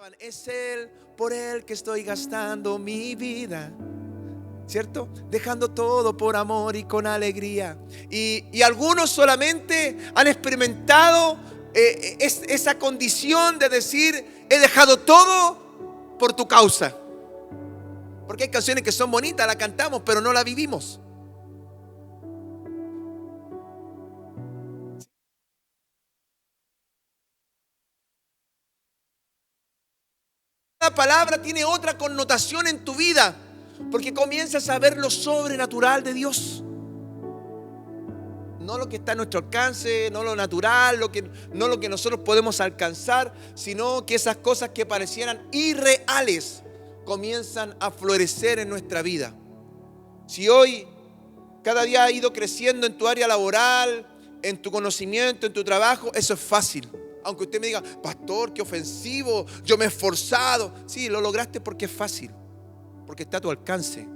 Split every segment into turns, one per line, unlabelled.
cantaban, es Él, por Él que estoy gastando mi vida, ¿cierto? Dejando todo por amor y con alegría. Y algunos solamente han experimentado esa condición de decir, he dejado todo por tu causa. Porque hay canciones que son bonitas, las cantamos, pero no las vivimos. La palabra tiene otra connotación en tu vida, porque comienzas a ver lo sobrenatural de Dios. No lo que está a nuestro alcance, no lo natural, no lo que nosotros podemos alcanzar, sino que esas cosas que parecieran irreales comienzan a florecer en nuestra vida. Si hoy cada día ha ido creciendo en tu área laboral, en tu conocimiento, en tu trabajo, eso es fácil. Aunque usted me diga, pastor, qué ofensivo, yo me he esforzado. Sí, lo lograste porque es fácil, porque está a tu alcance.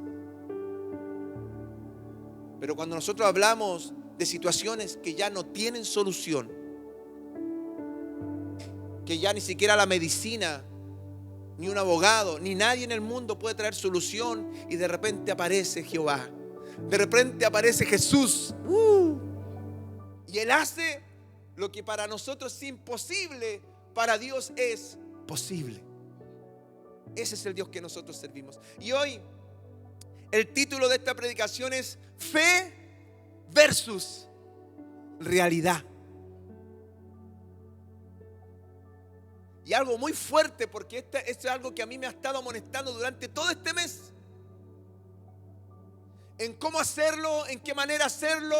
Pero cuando nosotros hablamos de situaciones que ya no tienen solución, que ya ni siquiera la medicina, ni un abogado, ni nadie en el mundo puede traer solución, y de repente aparece Jehová, de repente aparece Jesús, y Él hace lo que para nosotros es imposible, para Dios es posible. Ese es el Dios que nosotros servimos. Y hoy el título de esta predicación es Fe versus realidad. Y algo muy fuerte, porque esto es algo que a mí me ha estado amonestando durante todo este mes. En cómo hacerlo, en qué manera hacerlo,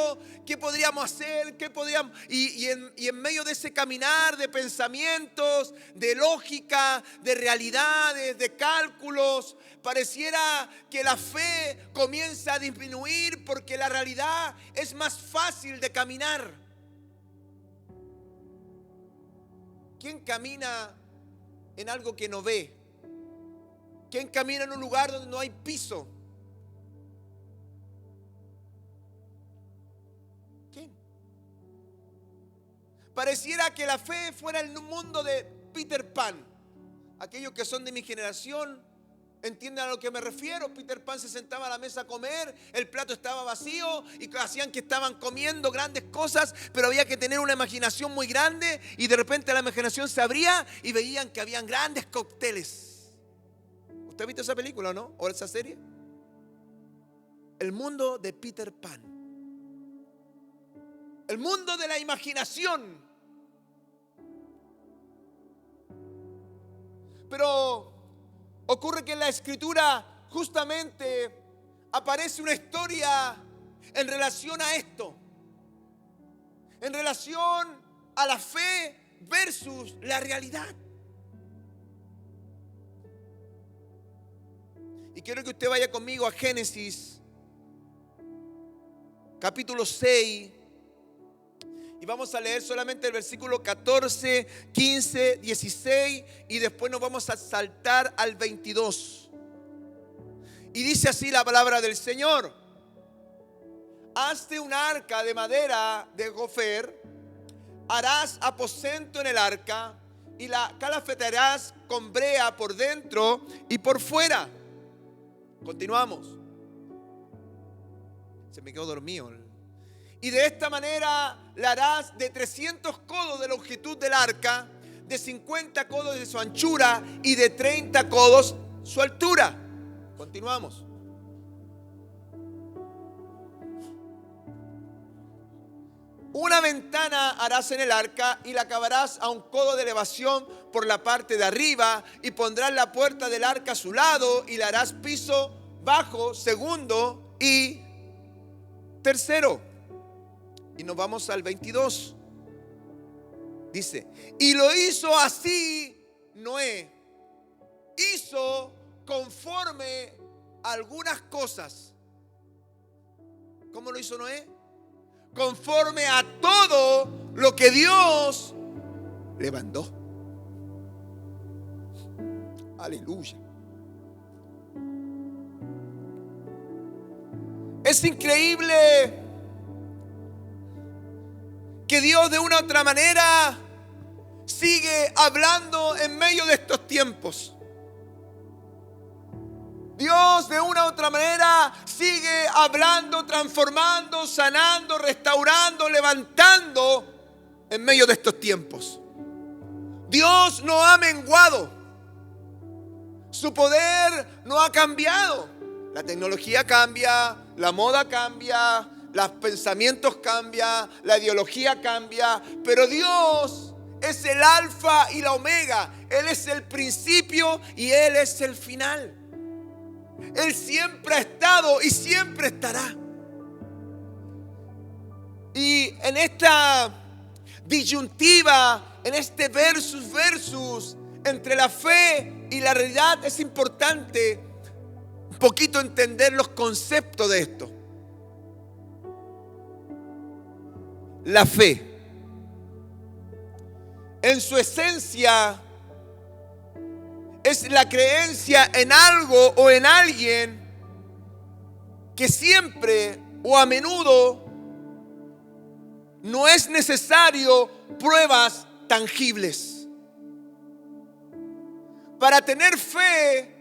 qué podríamos hacer, qué podríamos. Y en medio de ese caminar de pensamientos, de lógica, de realidades, de cálculos, pareciera que la fe comienza a disminuir porque la realidad es más fácil de caminar. ¿Quién camina en algo que no ve? ¿Quién camina en un lugar donde no hay piso? ¿Quién? Pareciera que la fe fuera el mundo de Peter Pan. Aquellos que son de mi generación entienden a lo que me refiero. Peter Pan se sentaba a la mesa a comer, el plato estaba vacío y hacían que estaban comiendo grandes cosas, pero había que tener una imaginación muy grande, y de repente la imaginación se abría y veían que habían grandes cócteles. ¿Usted ha visto esa película o no? ¿O esa serie? El mundo de Peter Pan. El mundo de la imaginación. Pero ocurre que en la Escritura justamente aparece una historia en relación a esto, en relación a la fe versus la realidad. Y quiero que usted vaya conmigo a Génesis capítulo 6, y vamos a leer solamente el versículo 14, 15, 16, y después nos vamos a saltar al 22. Y dice así la palabra del Señor: hazte un arca de madera de gofer, harás aposento en el arca, y la calafetarás con brea por dentro y por fuera. Continuamos. Se me quedó dormido. Y de esta manera la harás de 300 codos de longitud del arca, de 50 codos de su anchura y de 30 codos su altura. Continuamos. Una ventana harás en el arca y la acabarás a un codo de elevación por la parte de arriba, y pondrás la puerta del arca a su lado y le harás piso bajo, segundo y tercero. Y nos vamos al 22. Dice: y lo hizo así Noé. Hizo conforme a algunas cosas. ¿Cómo lo hizo Noé? Conforme a todo lo que Dios le mandó. Aleluya. Es increíble que Dios de una u otra manera sigue hablando en medio de estos tiempos. Dios de una u otra manera sigue hablando, transformando, sanando, restaurando, levantando en medio de estos tiempos. Dios no ha menguado. Su poder no ha cambiado. La tecnología cambia, la moda cambia, los pensamientos cambian, la ideología cambia, pero Dios es el alfa y la omega. Él es el principio y Él es el final. Él siempre ha estado y siempre estará. Y en esta disyuntiva, en este versus entre la fe y la realidad, es importante un poquito entender los conceptos de esto. La fe, en su esencia, es la creencia en algo o en alguien que siempre o a menudo no es necesario pruebas tangibles. Para tener fe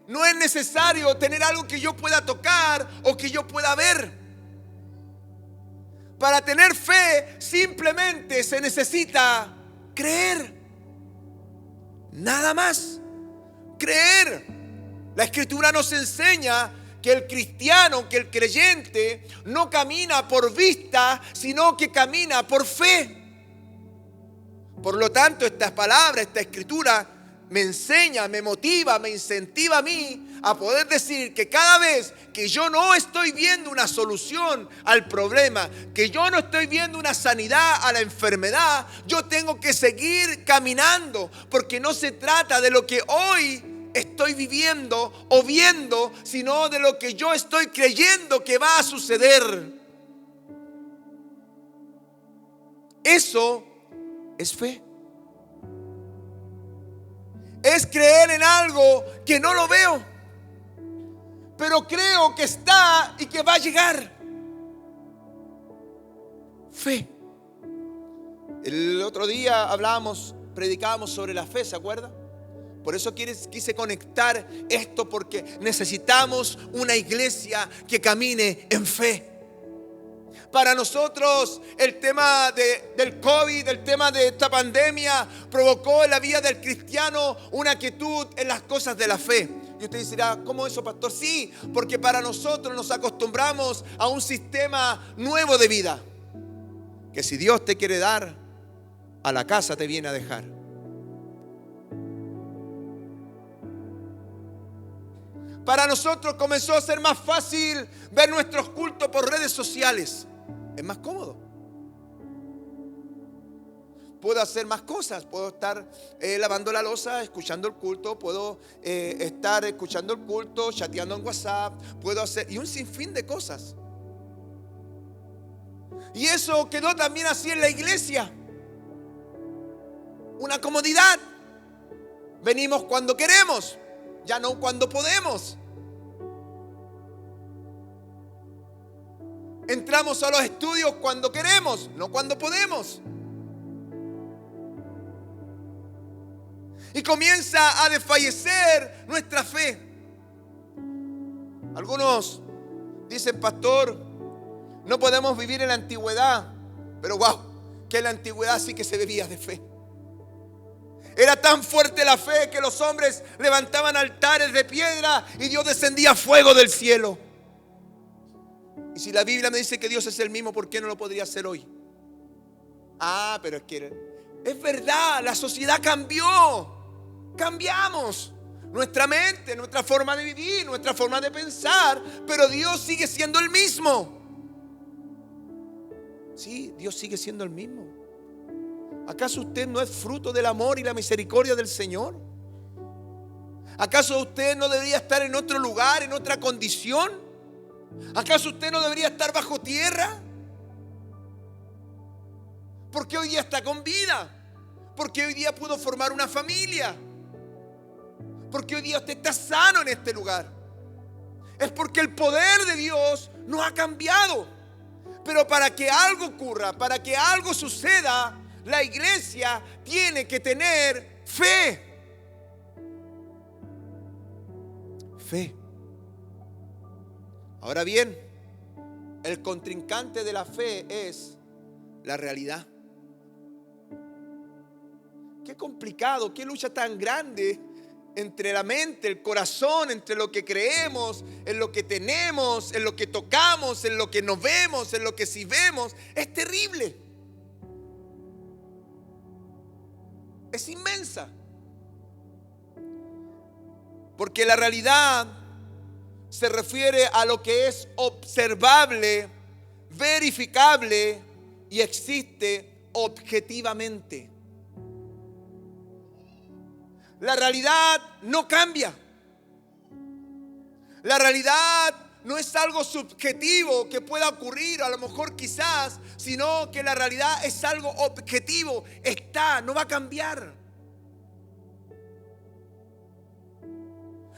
no es necesario tener algo que yo pueda tocar o que yo pueda ver. Para tener fe simplemente se necesita creer. Nada más. Creer. La Escritura nos enseña que el cristiano, que el creyente no camina por vista, sino que camina por fe. Por lo tanto, estas palabras, esta Escritura me enseña, me motiva, me incentiva a mí a poder decir que cada vez que yo no estoy viendo una solución al problema, que yo no estoy viendo una sanidad a la enfermedad, yo tengo que seguir caminando, porque no se trata de lo que hoy estoy viviendo o viendo, sino de lo que yo estoy creyendo que va a suceder. Eso es fe. Es creer en algo que no lo veo, pero creo que está y que va a llegar. Fe. El otro día predicábamos sobre la fe, ¿se acuerda? Por eso quise conectar esto, porque necesitamos una iglesia que camine en fe. Para nosotros el tema del COVID, el tema de esta pandemia provocó en la vida del cristiano una quietud en las cosas de la fe. Y usted dirá, ¿cómo eso, pastor? Sí, porque para nosotros nos acostumbramos a un sistema nuevo de vida. Que si Dios te quiere dar, a la casa te viene a dejar. Para nosotros comenzó a ser más fácil ver nuestros cultos por redes sociales. Es más cómodo. Puedo hacer más cosas. Puedo estar lavando la loza, escuchando el culto. Puedo estar escuchando el culto, chateando en WhatsApp. Puedo hacer y un sinfín de cosas. Y eso quedó también así en la iglesia. Una comodidad. Venimos cuando queremos, ya no cuando podemos. Entramos a los estudios cuando queremos, no cuando podemos. Y comienza a desfallecer nuestra fe. Algunos dicen, pastor, no podemos vivir en la antigüedad. Pero wow, que en la antigüedad sí que se vivía de fe. Era tan fuerte la fe que los hombres levantaban altares de piedra y Dios descendía fuego del cielo. Y si la Biblia me dice que Dios es el mismo, ¿por qué no lo podría hacer hoy? Pero es que es verdad, la sociedad cambió. Cambiamos nuestra mente, nuestra forma de vivir, nuestra forma de pensar, pero Dios sigue siendo el mismo. Sí, Dios sigue siendo el mismo. ¿Acaso usted no es fruto del amor y la misericordia del Señor? ¿Acaso usted no debería estar en otro lugar, en otra condición? ¿Acaso usted no debería estar bajo tierra? ¿Por qué hoy día está con vida? ¿Por qué hoy día pudo formar una familia? ¿Por qué hoy día usted está sano en este lugar? Es porque el poder de Dios no ha cambiado. Pero para que algo ocurra, para que algo suceda, La iglesia tiene que tener fe. Fe. Ahora bien, el contrincante de la fe es la realidad. Qué complicado, qué lucha tan grande entre la mente, el corazón, entre lo que creemos, en lo que tenemos, en lo que tocamos, en lo que nos vemos, en lo que sí vemos. Es terrible. Es inmensa. Porque la realidad se refiere a lo que es observable, verificable y existe objetivamente. La realidad no cambia. La realidad no es algo subjetivo que pueda ocurrir, a lo mejor quizás, sino que la realidad es algo objetivo. Está, no va a cambiar.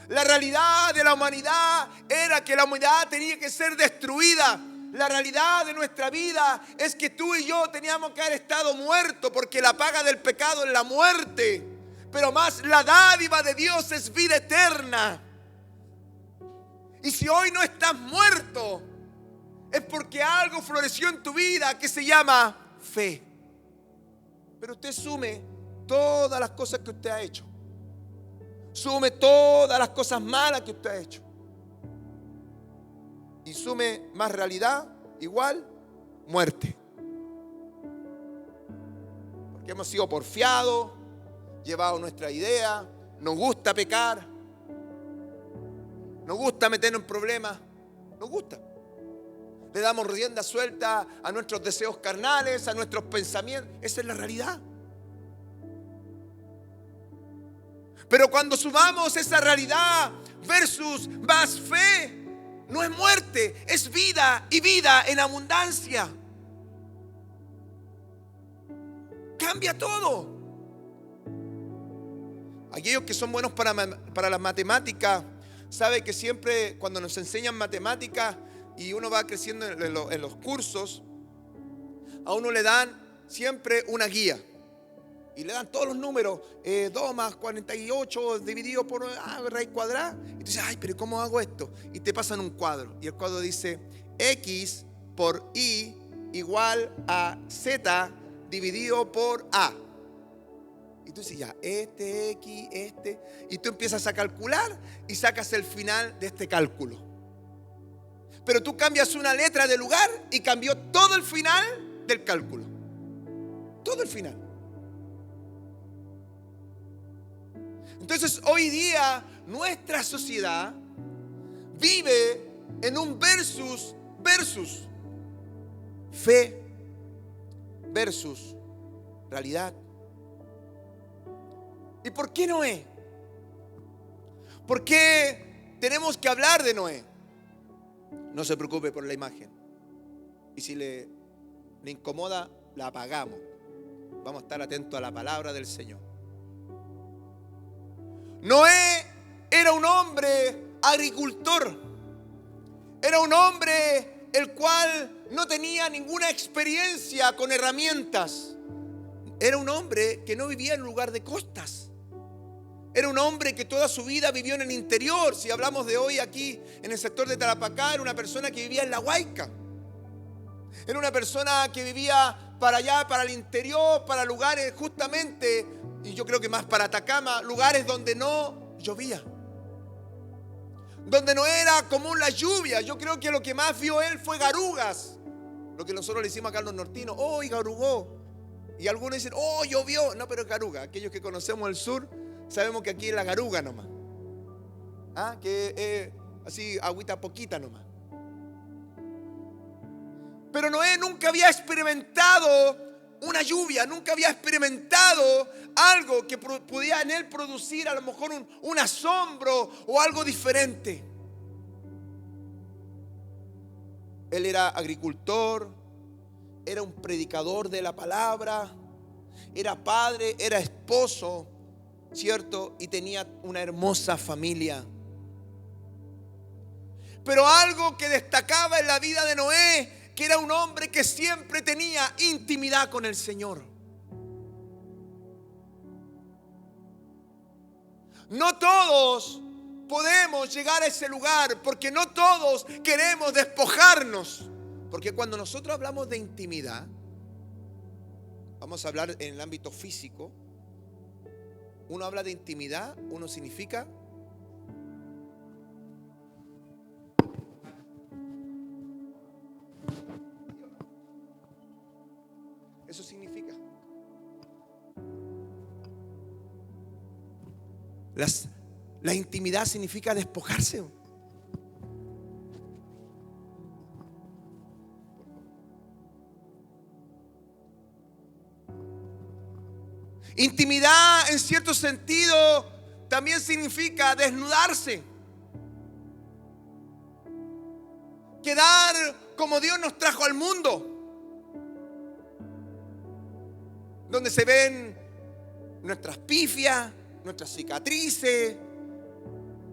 La realidad de la humanidad era que la humanidad tenía que ser destruida. La realidad de nuestra vida es que tú y yo teníamos que haber estado muertos, porque la paga del pecado es la muerte. Pero más la dádiva de Dios es vida eterna. Y si hoy no estás muerto, es porque algo floreció en tu vida que se llama fe. Pero usted sume todas las cosas que usted ha hecho. Sume todas las cosas malas que usted ha hecho. Y sume más realidad, igual muerte. Porque hemos sido porfiados, llevado nuestra idea, nos gusta pecar, nos gusta meternos en problemas, nos gusta. Le damos rienda suelta a nuestros deseos carnales, a nuestros pensamientos. Esa es la realidad. Pero cuando sumamos esa realidad versus más fe, no es muerte, es vida, y vida en abundancia. Cambia todo. Aquellos que son buenos para las matemáticas, saben que siempre cuando nos enseñan matemáticas y uno va creciendo en los cursos, a uno le dan siempre una guía. Y le dan todos los números, 2 más 48 dividido por raíz cuadrada. Y tú dices, ay, pero ¿cómo hago esto? Y te pasan un cuadro. Y el cuadro dice, X por Y igual a Z dividido por A. Y tú dices, ya, X, y tú empiezas a calcular y sacas el final de este cálculo. Pero tú cambias una letra de lugar y cambió todo el final del cálculo. Todo el final. Entonces hoy día nuestra sociedad vive en un versus. Fe versus realidad. ¿Y por qué Noé? ¿Por qué tenemos que hablar de Noé? No se preocupe por la imagen. Y si le incomoda, la apagamos. Vamos a estar atentos a la palabra del Señor. Noé era un hombre agricultor. Era un hombre el cual no tenía ninguna experiencia con herramientas. Era un hombre que no vivía en un lugar de costas. Era un hombre que toda su vida vivió en el interior. Si hablamos de hoy aquí en el sector de Tarapacá, era una persona que vivía en La Huayca. Era una persona que vivía para allá, para el interior, para lugares justamente, y yo creo que más para Atacama, lugares donde no llovía, donde no era común la lluvia. Yo creo que lo que más vio él fue garugas, lo que nosotros le decimos acá a los nortinos, oh, y garugó. Y algunos dicen, oh, llovió. No, pero es garuga. Aquellos que conocemos el sur sabemos que aquí es la garuga nomás, que es así, agüita poquita nomás. Pero Noé nunca había experimentado una lluvia, nunca había experimentado algo que pudiera en él producir a lo mejor un asombro o algo diferente. Él era agricultor, era un predicador de la palabra, era padre, era esposo, ¿cierto? Y tenía una hermosa familia. Pero algo que destacaba en la vida de Noé, que era un hombre que siempre tenía intimidad con el Señor. No todos podemos llegar a ese lugar porque no todos queremos despojarnos. Porque cuando nosotros hablamos de intimidad, vamos a hablar en el ámbito físico. Uno habla de intimidad, uno significa eso significa la intimidad significa despojarse. Intimidad, en cierto sentido, también significa desnudarse. Quedar como Dios nos trajo al mundo, donde se ven nuestras pifias, nuestras cicatrices,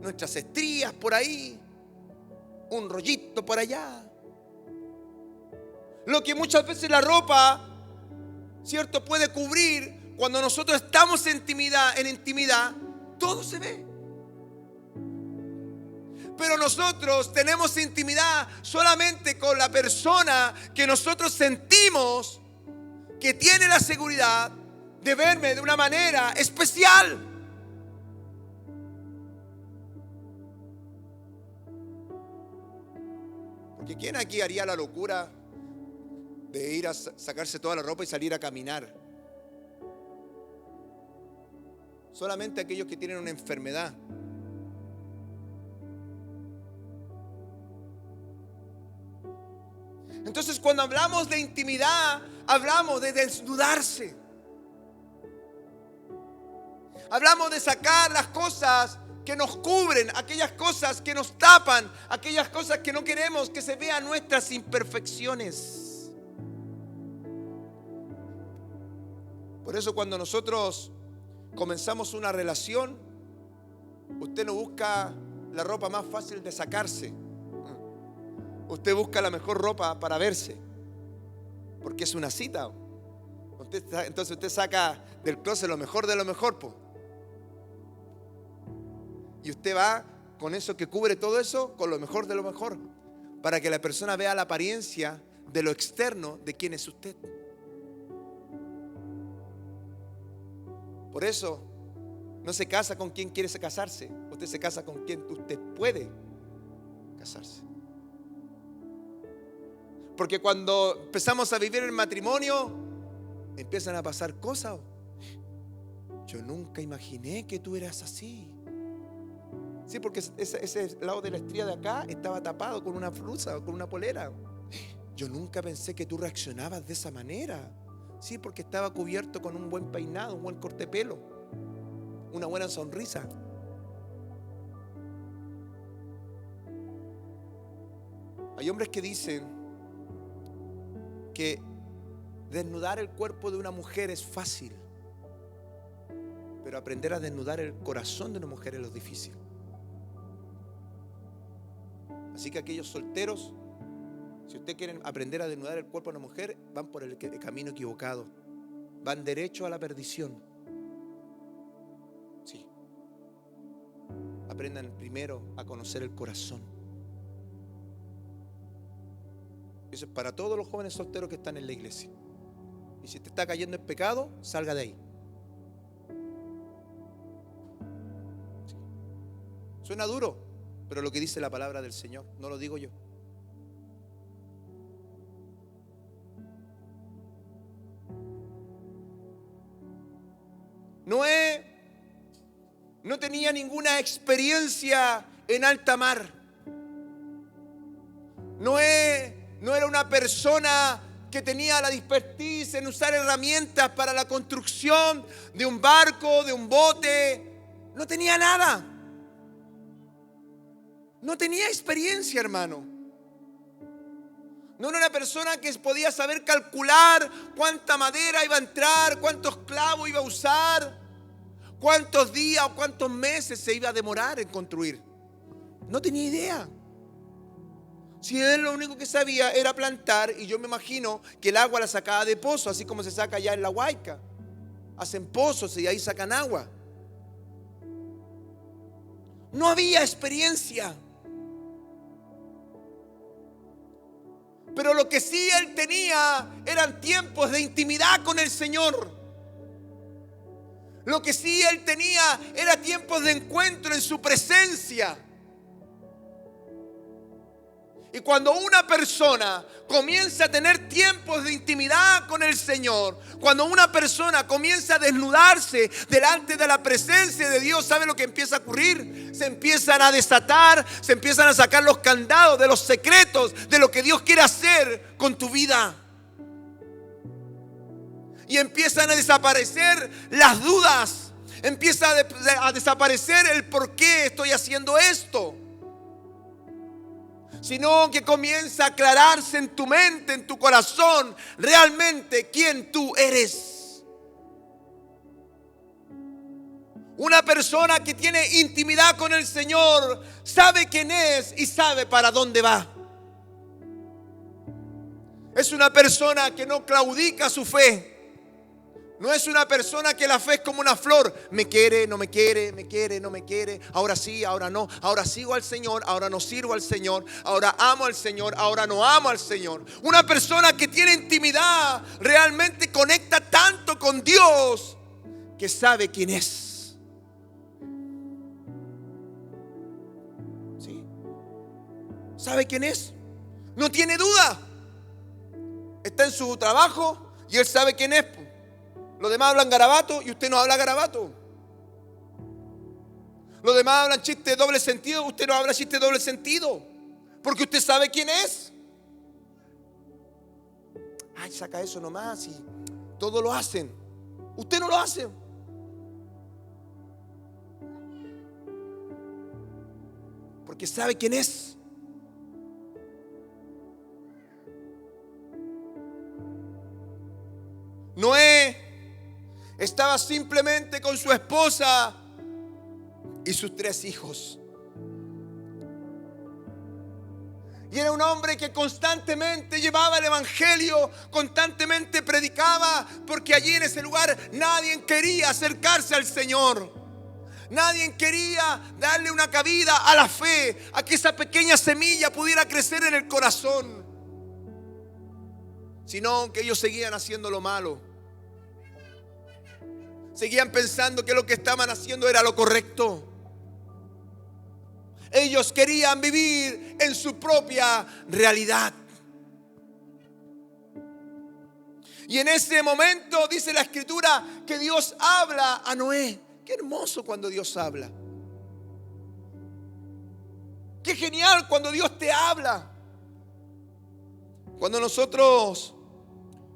nuestras estrías por ahí, un rollito por allá. Lo que muchas veces la ropa, ¿cierto?, puede cubrir. Cuando nosotros estamos en intimidad, todo se ve. Pero nosotros tenemos intimidad solamente con la persona que nosotros sentimos que tiene la seguridad de verme de una manera especial. Porque ¿quién aquí haría la locura de ir a sacarse toda la ropa y salir a caminar? Solamente aquellos que tienen una enfermedad. Entonces, cuando hablamos de intimidad, hablamos de desnudarse. Hablamos de sacar las cosas que nos cubren, aquellas cosas que nos tapan, aquellas cosas que no queremos que se vean nuestras imperfecciones. Por eso cuando nosotros comenzamos una relación, usted no busca la ropa más fácil de sacarse. Usted busca la mejor ropa para verse, porque es una cita. Entonces usted saca del closet lo mejor de lo mejor, po. Y usted va con eso que cubre todo eso, con lo mejor de lo mejor, para que la persona vea la apariencia de lo externo de quién es usted. Por eso no se casa con quien quiere casarse. Usted se casa con quien usted puede casarse. Porque cuando empezamos a vivir el matrimonio, empiezan a pasar cosas. Yo nunca imaginé que tú eras así. Sí, porque ese lado de la estría de acá estaba tapado con una blusa o con una polera. Yo nunca pensé que tú reaccionabas de esa manera. Sí, porque estaba cubierto con un buen peinado, un buen corte de pelo, una buena sonrisa. Hay hombres que dicen que desnudar el cuerpo de una mujer es fácil, pero aprender a desnudar el corazón de una mujer es lo difícil. Así que aquellos solteros, si ustedes quieren aprender a desnudar el cuerpo de una mujer, van por el camino equivocado. Van derecho a la perdición. Sí. Aprendan primero a conocer el corazón. Eso es para todos los jóvenes solteros que están en la iglesia. Y si te está cayendo en pecado, salga de ahí. Sí. Suena duro, pero lo que dice la palabra del Señor, no lo digo yo. Noé no tenía ninguna experiencia en alta mar. Noé no era una persona que tenía la expertise en usar herramientas para la construcción de un barco, de un bote. No tenía nada. No tenía experiencia, hermano. No era una persona que podía saber calcular cuánta madera iba a entrar, cuántos clavos iba a usar, cuántos días o cuántos meses se iba a demorar en construir. No tenía idea. Si él lo único que sabía era plantar, y yo me imagino que el agua la sacaba de pozo, así como se saca allá en la Huayca. Hacen pozos y ahí sacan agua. No había experiencia. Pero lo que sí él tenía eran tiempos de intimidad con el Señor. Lo que sí él tenía era tiempos de encuentro en su presencia. Y cuando una persona comienza a tener tiempos de intimidad con el Señor, cuando una persona comienza a desnudarse delante de la presencia de Dios, ¿sabe lo que empieza a ocurrir? Se empiezan a desatar, se empiezan a sacar los candados de los secretos de lo que Dios quiere hacer con tu vida. Y empiezan a desaparecer las dudas, empieza a desaparecer el por qué estoy haciendo esto. Sino que comienza a aclararse en tu mente, en tu corazón, realmente quién tú eres. Una persona que tiene intimidad con el Señor sabe quién es y sabe para dónde va. Es una persona que no claudica su fe. No es una persona que la fe es como una flor. Me quiere, no me quiere, me quiere, no me quiere. Ahora sí, ahora no. Ahora sigo al Señor, ahora no sirvo al Señor. Ahora amo al Señor, ahora no amo al Señor. Una persona que tiene intimidad realmente conecta tanto con Dios que sabe quién es. ¿Sí? ¿Sabe quién es? No tiene duda. Está en su trabajo y él sabe quién es. Los demás hablan garabato y usted no habla garabato. Los demás hablan chiste de doble sentido, usted no habla chiste de doble sentido. Porque usted sabe quién es. Ay, saca eso nomás y todos lo hacen. Usted no lo hace. Porque sabe quién es. Noé estaba simplemente con su esposa y sus 3 hijos. Y era un hombre que constantemente llevaba el evangelio, constantemente predicaba, porque allí en ese lugar nadie quería acercarse al Señor. Nadie quería darle una cabida a la fe, a que esa pequeña semilla pudiera crecer en el corazón. Sino que ellos seguían haciendo lo malo. Seguían pensando que lo que estaban haciendo era lo correcto. Ellos querían vivir en su propia realidad. Y en ese momento dice la Escritura que Dios habla a Noé. Qué hermoso cuando Dios habla. Qué genial cuando Dios te habla. Cuando nosotros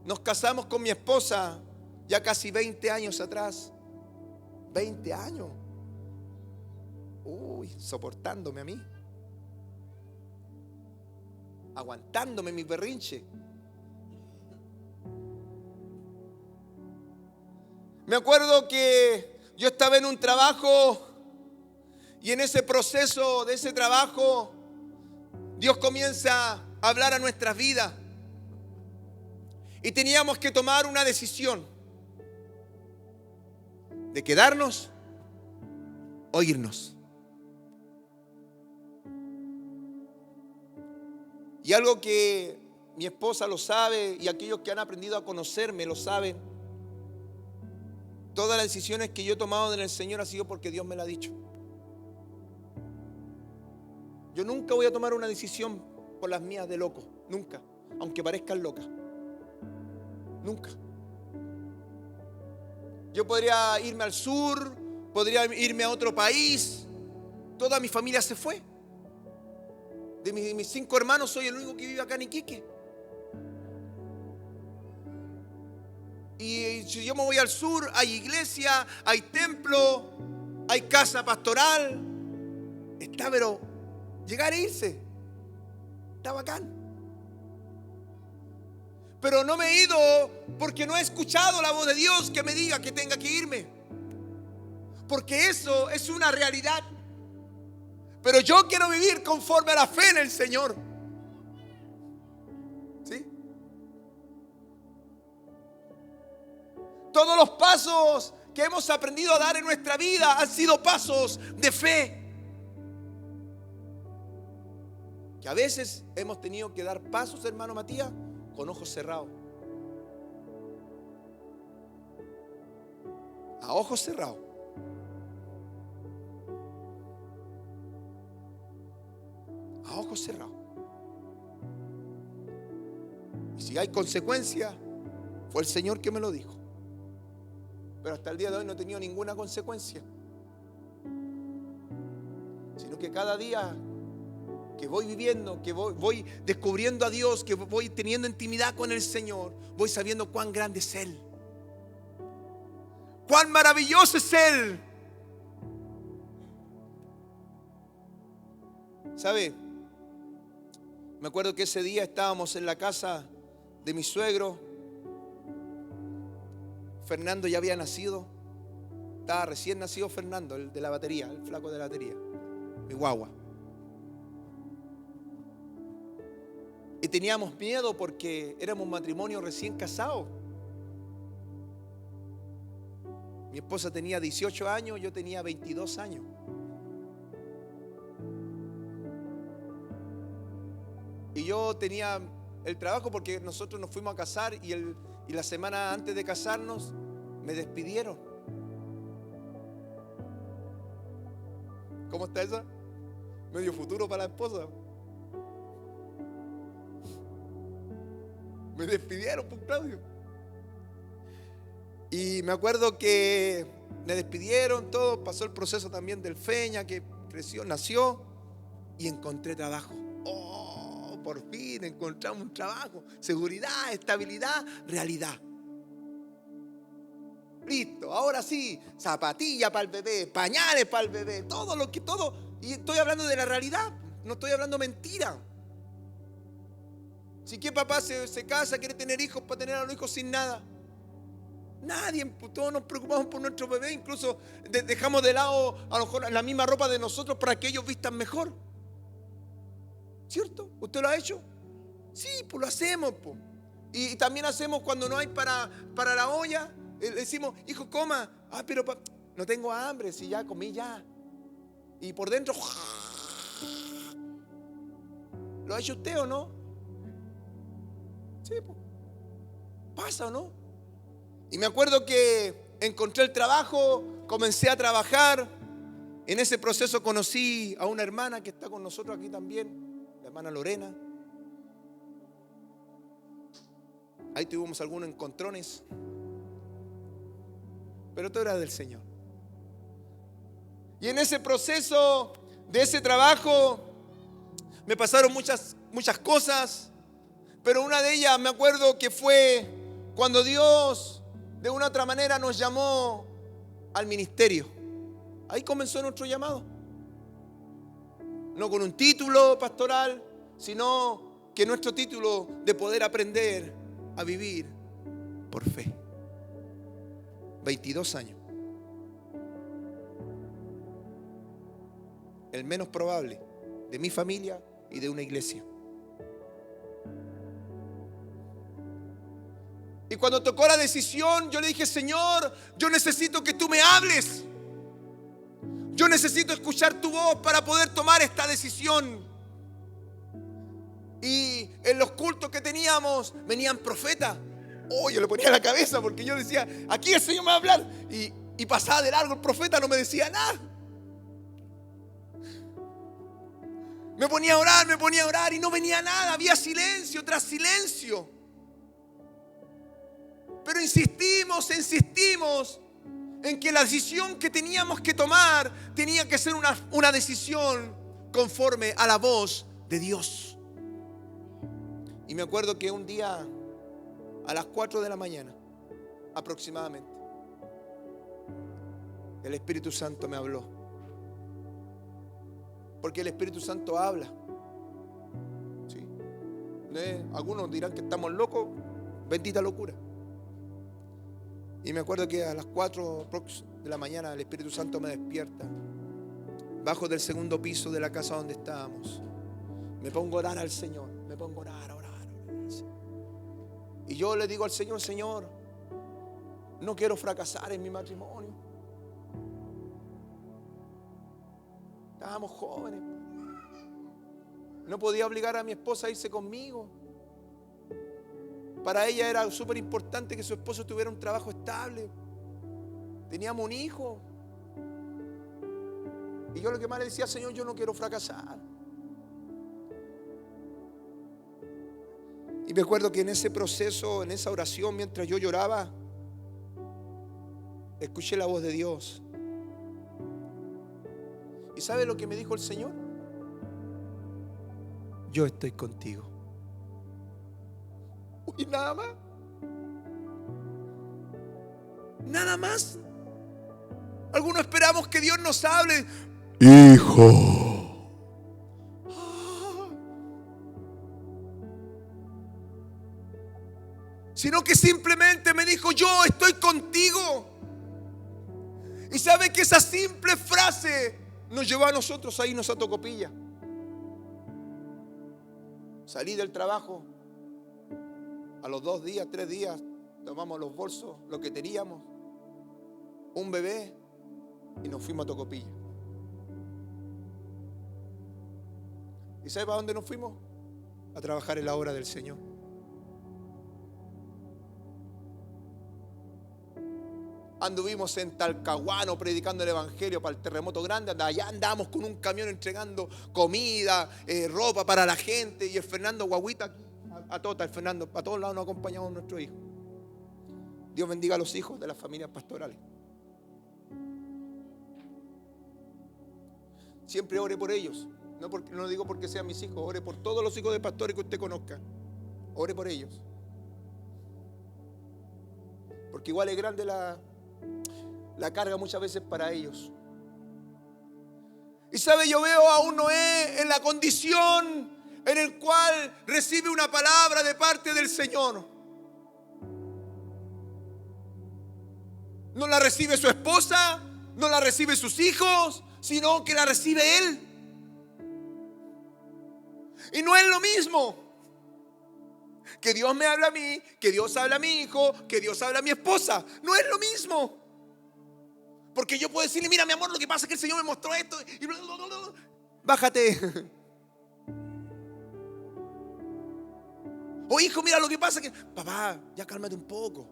nos casamos con mi esposa, ya casi 20 años atrás. 20 años. Uy, soportándome a mí. Aguantándome mi berrinche. Me acuerdo que yo estaba en un trabajo y en ese proceso de ese trabajo Dios comienza a hablar a nuestras vidas. Y teníamos que tomar una decisión. De quedarnos o irnos. Y algo que mi esposa lo sabe y aquellos que han aprendido a conocerme lo saben. Todas las decisiones que yo he tomado en el Señor ha sido porque Dios me lo ha dicho. Yo nunca voy a tomar una decisión por las mías de loco. Nunca. Aunque parezcan locas. Nunca. Yo podría irme al sur, podría irme a otro país. Toda mi familia se fue. De mis 5 hermanos soy el único que vive acá en Iquique. Y si yo me voy al sur, hay iglesia, hay templo, hay casa pastoral. Está, pero llegar e irse está bacán. Pero no me he ido porque no he escuchado la voz de Dios que me diga que tenga que irme. Porque eso es una realidad. Pero yo quiero vivir conforme a la fe en el Señor. ¿Sí? Todos los pasos que hemos aprendido a dar en nuestra vida han sido pasos de fe. que a veces hemos tenido que dar pasos, hermano Matías, con ojos cerrados. A ojos cerrados. A ojos cerrados. Y si hay consecuencias, fue el Señor que me lo dijo. Pero hasta el día de hoy no he tenido ninguna consecuencia. Sino que cada día que voy viviendo, que voy descubriendo a Dios, que voy teniendo intimidad con el Señor, voy sabiendo cuán grande es Él. Cuán maravilloso es Él. ¿Sabe? Me acuerdo que ese día estábamos en la casa de mi suegro. Fernando ya había nacido. Estaba recién nacido Fernando, el de la batería, el flaco de la batería, mi guagua. Y teníamos miedo porque éramos un matrimonio recién casado. Mi esposa tenía 18 años, yo tenía 22 años. Y yo tenía el trabajo porque nosotros nos fuimos a casar y la semana antes de casarnos me despidieron. ¿Cómo está esa? Medio futuro para la esposa. Me despidieron, pues, Claudio. Y me acuerdo que me despidieron, todo, pasó el proceso también del Feña, que creció, nació, y encontré trabajo. Oh, por fin encontramos un trabajo. Seguridad, estabilidad, realidad. Listo, ahora sí, zapatillas para el bebé, pañales para el bebé, todo. Y estoy hablando de la realidad, no estoy hablando mentira. Si qué papá se casa, quiere tener hijos para tener a los hijos sin nada. Nadie, todos nos preocupamos por nuestro bebé, incluso dejamos de lado a lo mejor la misma ropa de nosotros para que ellos vistan mejor. ¿Cierto? ¿Usted lo ha hecho? Sí, pues lo hacemos, pues. Y también hacemos cuando no hay para la olla. Le decimos, hijo, coma. Ah, pero no tengo hambre, si ya comí ya. Y por dentro, ¿lo ha hecho usted o no? Sí, pues. ¿Pasa o no? Y me acuerdo que encontré el trabajo, comencé a trabajar. En ese proceso conocí a una hermana que está con nosotros aquí también, la hermana Lorena. Ahí tuvimos algunos encontrones, pero todo era del Señor. Y en ese proceso de ese trabajo me pasaron muchas cosas, pero una de ellas me acuerdo que fue cuando Dios de una otra manera nos llamó al ministerio. Ahí comenzó nuestro llamado. No con un título pastoral, sino que nuestro título de poder aprender a vivir por fe. 22 años. El menos probable de mi familia y de una iglesia. Y cuando tocó la decisión, yo le dije, Señor, yo necesito que tú me hables. Yo necesito escuchar tu voz para poder tomar esta decisión. Y en los cultos que teníamos venían profetas. Oh, yo le ponía la cabeza porque yo decía, aquí el Señor me va a hablar. Y pasaba de largo, el profeta no me decía nada. Me ponía a orar y no venía nada. Había silencio tras silencio. Pero insistimos en que la decisión que teníamos que tomar tenía que ser una decisión conforme a la voz de Dios. Y me acuerdo que un día a las 4 de la mañana aproximadamente el Espíritu Santo me habló. Porque el Espíritu Santo habla. ¿Sí? Algunos dirán que estamos locos. Bendita locura. Y me acuerdo que a las 4 de la mañana el Espíritu Santo me despierta. Bajo del segundo piso de la casa donde estábamos. Me pongo a orar al Señor. Me pongo a orar. Y yo le digo al Señor, Señor, no quiero fracasar en mi matrimonio. Estábamos jóvenes. No podía obligar a mi esposa a irse conmigo. Para ella era súper importante que su esposo tuviera un trabajo estable. Teníamos un hijo. Y yo lo que más le decía, Señor, yo no quiero fracasar. Y me acuerdo que en ese proceso, en esa oración, mientras yo lloraba, escuché la voz de Dios. ¿Y sabe lo que me dijo el Señor? Yo estoy contigo. Y nada más. Nada más. Algunos esperamos que Dios nos hable. Hijo. Sino que simplemente me dijo, yo estoy contigo. Y sabe que esa simple frase nos llevó a nosotros a irnos a Tocopilla. Salí del trabajo. A los 2 días, 3 días, tomamos los bolsos, lo que teníamos, un bebé, y nos fuimos a Tocopilla. ¿Y sabe para dónde nos fuimos? A trabajar en la obra del Señor. Anduvimos en Talcahuano predicando el evangelio para el terremoto grande. Allá andamos con un camión entregando comida, ropa para la gente. Y el Fernando Guaguita aquí, a Tota, el Fernando, a todos lados nos acompañamos nuestros hijos. Dios bendiga a los hijos de las familias pastorales. Siempre ore por ellos. No lo digo porque sean mis hijos. Ore por todos los hijos de pastores que usted conozca. Ore por ellos. Porque igual es grande la carga muchas veces para ellos. Y sabe, yo veo a un Noé en la condición en el cual recibe una palabra de parte del Señor. No la recibe su esposa, no la recibe sus hijos, sino que la recibe él. Y no es lo mismo que Dios me habla a mí, que Dios habla a mi hijo, que Dios habla a mi esposa. No es lo mismo. Porque yo puedo decirle, mira mi amor, lo que pasa es que el Señor me mostró esto. Y bájate. O hijo, mira lo que pasa es que, papá, ya cálmate un poco.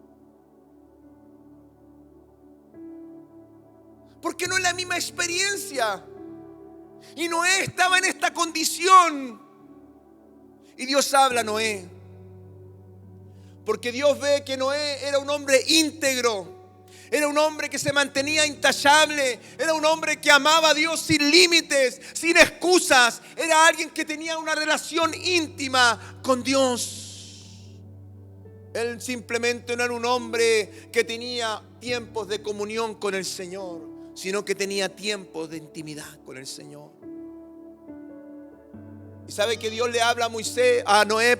Porque no es la misma experiencia. Y Noé estaba en esta condición. Y Dios habla a Noé. Porque Dios ve que Noé era un hombre íntegro. Era un hombre que se mantenía intachable. Era un hombre que amaba a Dios sin límites, sin excusas. Era alguien que tenía una relación íntima con Dios. Él simplemente no era un hombre que tenía tiempos de comunión con el Señor, sino que tenía tiempos de intimidad con el Señor. Y sabe que Dios le habla a Noé,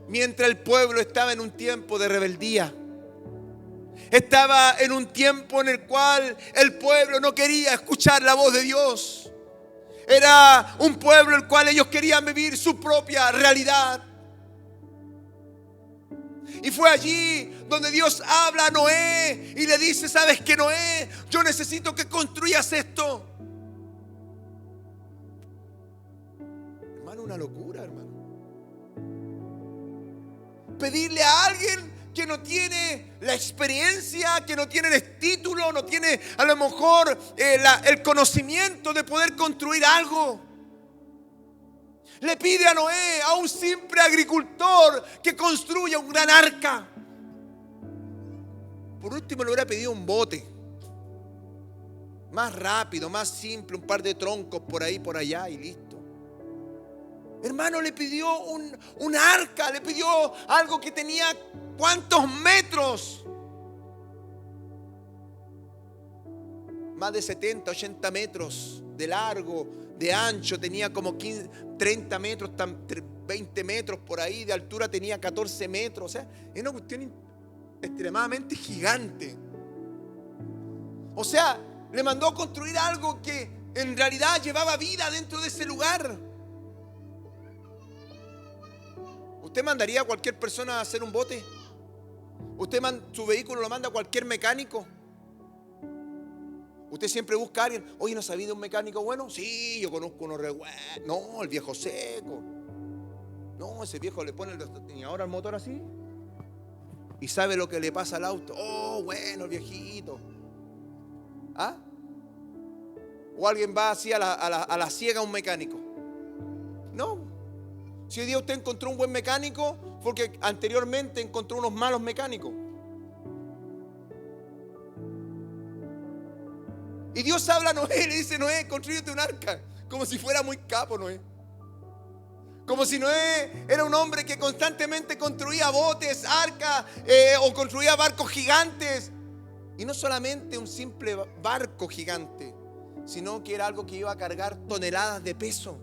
mientras el pueblo estaba en un tiempo de rebeldía. Estaba en un tiempo en el cual el pueblo no quería escuchar la voz de Dios. Era un pueblo el cual ellos querían vivir su propia realidad. Y fue allí donde Dios habla a Noé y le dice, ¿sabes qué, Noé? Yo necesito que construyas esto. Hermano, una locura, hermano. Pedirle a alguien que no tiene la experiencia, que no tiene el título, no tiene a lo mejor el conocimiento de poder construir algo. Le pide a Noé, a un simple agricultor, que construya un gran arca. Por último le hubiera pedido un bote. Más rápido, más simple, un par de troncos por ahí, por allá y listo. Hermano, le pidió un arca, le pidió algo que tenía ¿cuántos metros? Más de 70, 80 metros de largo, de ancho, tenía como 30 metros, 20 metros por ahí, de altura tenía 14 metros. O sea, es una cuestión extremadamente gigante. O sea, le mandó a construir algo que en realidad llevaba vida dentro de ese lugar. ¿Usted mandaría a cualquier persona a hacer un bote? ¿Usted su vehículo lo manda a cualquier mecánico? Usted siempre busca a alguien. Oye, ¿no sabía de un mecánico bueno? Sí, yo conozco uno re bueno. No, el viejo seco. No, ese viejo le pone el destornillador al motor así y sabe lo que le pasa al auto. Oh, bueno, el viejito. ¿Ah? O alguien va así a la ciega a un mecánico. No. Si hoy día usted encontró un buen mecánico, porque anteriormente encontró unos malos mecánicos. Y Dios habla a Noé y le dice: Noé, construyete un arca. Como si fuera muy capo Noé. Como si Noé era un hombre que constantemente construía botes, arcas, o construía barcos gigantes. Y no solamente un simple barco gigante, sino que era algo que iba a cargar toneladas de peso.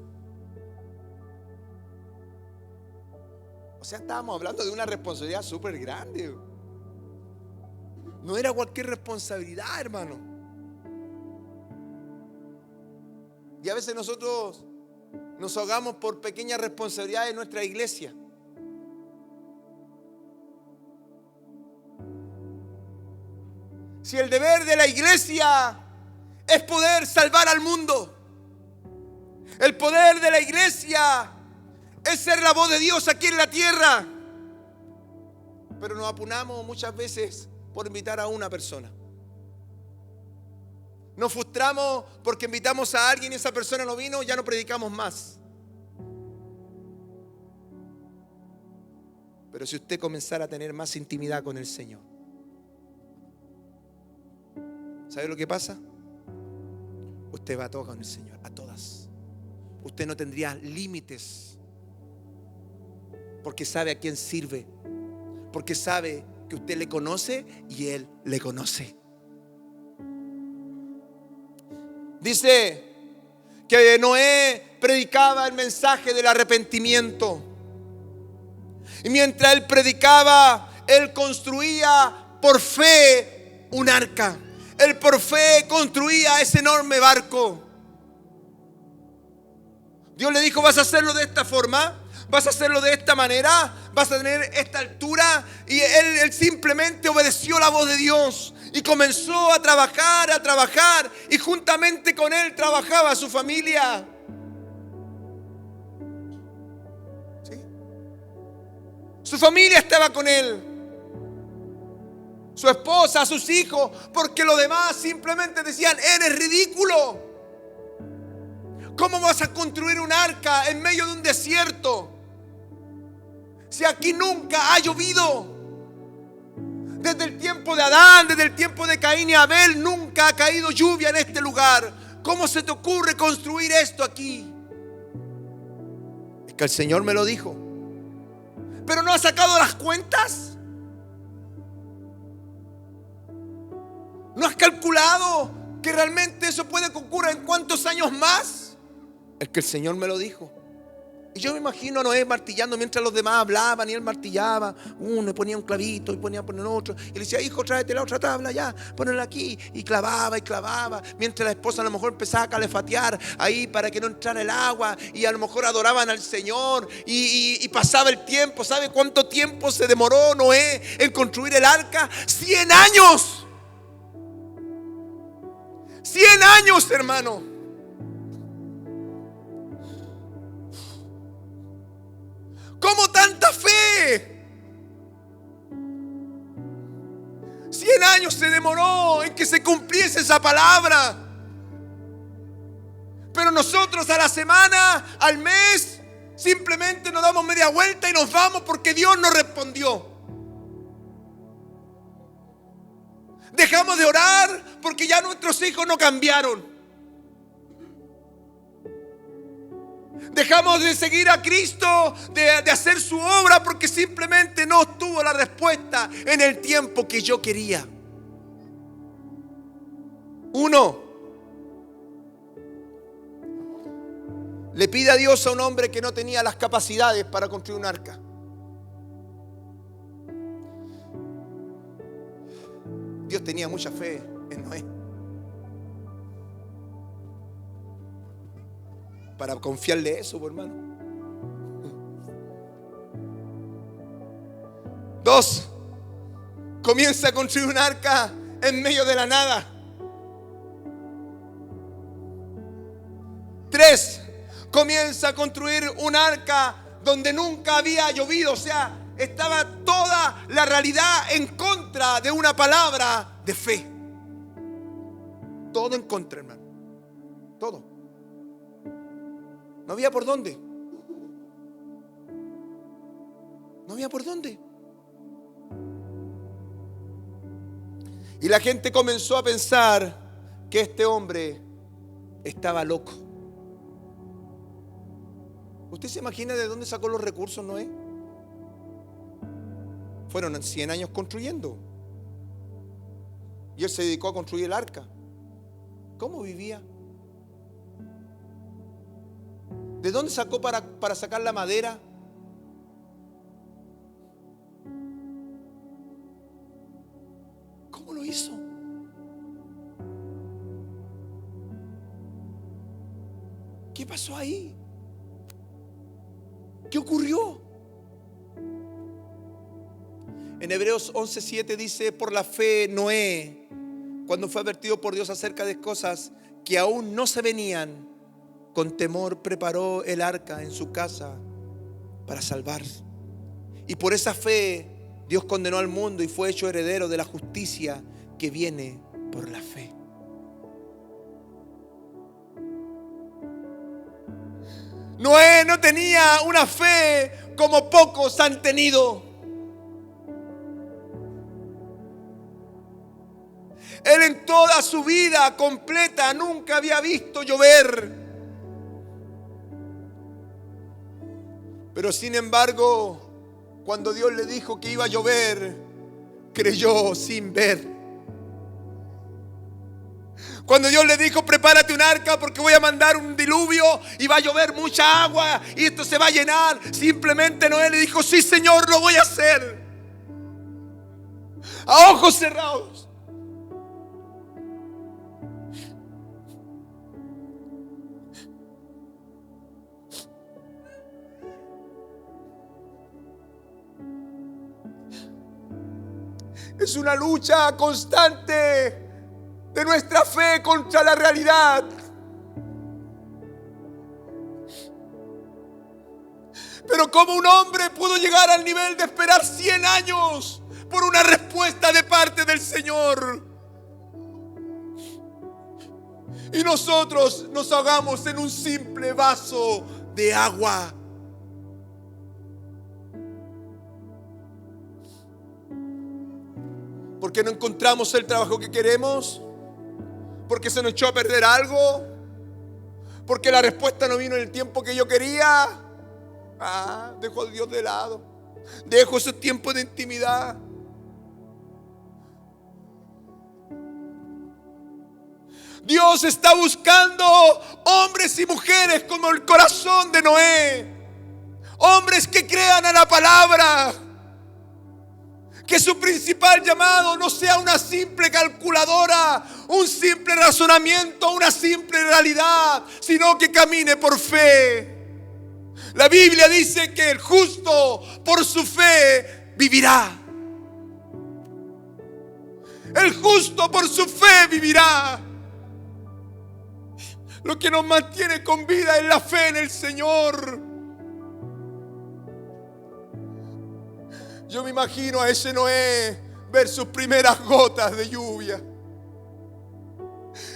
O sea, estábamos hablando de una responsabilidad súper grande. No era cualquier responsabilidad, hermano. Y a veces nosotros nos ahogamos por pequeñas responsabilidades en nuestra iglesia. Si el deber de la iglesia es poder salvar al mundo, el poder de la iglesia es ser la voz de Dios aquí en la tierra, pero nos apuramos muchas veces por invitar a una persona. Nos frustramos porque invitamos a alguien y esa persona no vino, ya no predicamos más. Pero si usted comenzara a tener más intimidad con el Señor, ¿sabe lo que pasa? Usted va a todas con el Señor, a todas. Usted no tendría límites, porque sabe a quién sirve, porque sabe que usted le conoce y Él le conoce. Dice que Noé predicaba el mensaje del arrepentimiento. Y mientras él predicaba, él construía por fe un arca. Él por fe construía ese enorme barco. Dios le dijo: vas a hacerlo de esta forma, vas a hacerlo de esta manera, vas a tener esta altura. Y él simplemente obedeció la voz de Dios y comenzó a trabajar, y juntamente con él trabajaba su familia. ¿Sí? Su familia estaba con él, su esposa, sus hijos, porque los demás simplemente decían: eres ridículo. ¿Cómo vas a construir un arca en medio de un desierto si aquí nunca ha llovido? Desde el tiempo de Adán, desde el tiempo de Caín y Abel, nunca ha caído lluvia en este lugar. ¿Cómo se te ocurre construir esto aquí? Es que el Señor me lo dijo. ¿Pero no has sacado las cuentas? ¿No has calculado que realmente eso puede ocurrir en cuántos años más? Es que el Señor me lo dijo. Y yo me imagino a Noé martillando mientras los demás hablaban, y él martillaba. Uno ponía un clavito y ponía otro, y le decía: hijo, tráete la otra tabla ya, ponela aquí. Y clavaba, mientras la esposa a lo mejor empezaba a calefatear ahí para que no entrara el agua. Y a lo mejor adoraban al Señor, y pasaba el tiempo. ¿Sabe cuánto tiempo se demoró Noé en construir el arca? 100 años. 100 años, hermano. ¿Cómo tanta fe? 100 años se demoró en que se cumpliese esa palabra. Pero nosotros a la semana, al mes, simplemente nos damos media vuelta y nos vamos porque Dios nos respondió. Dejamos de orar porque ya nuestros hijos no cambiaron. Dejamos de seguir a Cristo, de hacer su obra, porque simplemente no obtuvo la respuesta en el tiempo que yo quería. Uno le pide a Dios a un hombre que no tenía las capacidades para construir un arca. Dios tenía mucha fe en Noé para confiarle eso, hermano. 2, comienza a construir un arca en medio de la nada. Moisés comienza a construir un arca donde nunca había llovido. O sea, estaba toda la realidad en contra de una palabra de fe. Todo en contra, hermano. Todo. No había por dónde. No había por dónde. Y la gente comenzó a pensar que este hombre estaba loco. ¿Usted se imagina de dónde sacó los recursos, Noé? Fueron 100 años construyendo. Y él se dedicó a construir el arca. ¿Cómo vivía? ¿De dónde sacó para sacar la madera? ¿Cómo lo hizo? ¿Qué pasó ahí? ¿Qué ocurrió? En Hebreos 11:7 dice: por la fe Noé, cuando fue advertido por Dios acerca de cosas que aún no se venían, con temor preparó el arca en su casa para salvarse. Y por esa fe Dios condenó al mundo y fue hecho heredero de la justicia que viene por la fe. Noé no tenía una fe como pocos han tenido. Él en toda su vida completa nunca había visto llover. Pero sin embargo, cuando Dios le dijo que iba a llover, creyó sin ver. Cuando Dios le dijo: prepárate un arca porque voy a mandar un diluvio y va a llover mucha agua y esto se va a llenar, simplemente Noé le dijo: sí, Señor, lo voy a hacer. A ojos cerrados. Es una lucha constante de nuestra fe contra la realidad. Pero ¿cómo un hombre pudo llegar al nivel de esperar 100 años por una respuesta de parte del Señor? Y nosotros nos ahogamos en un simple vaso de agua. Porque no encontramos el trabajo que queremos, porque se nos echó a perder algo, porque la respuesta no vino en el tiempo que yo quería. Dejo a Dios de lado, dejo esos tiempos de intimidad. Dios está buscando hombres y mujeres como el corazón de Noé, hombres que crean a la palabra. Que su principal llamado no sea una simple calculadora, un simple razonamiento, una simple realidad, sino que camine por fe. La Biblia dice que el justo por su fe vivirá. El justo por su fe vivirá. Lo que nos mantiene con vida es la fe en el Señor. Yo me imagino a ese Noé ver sus primeras gotas de lluvia.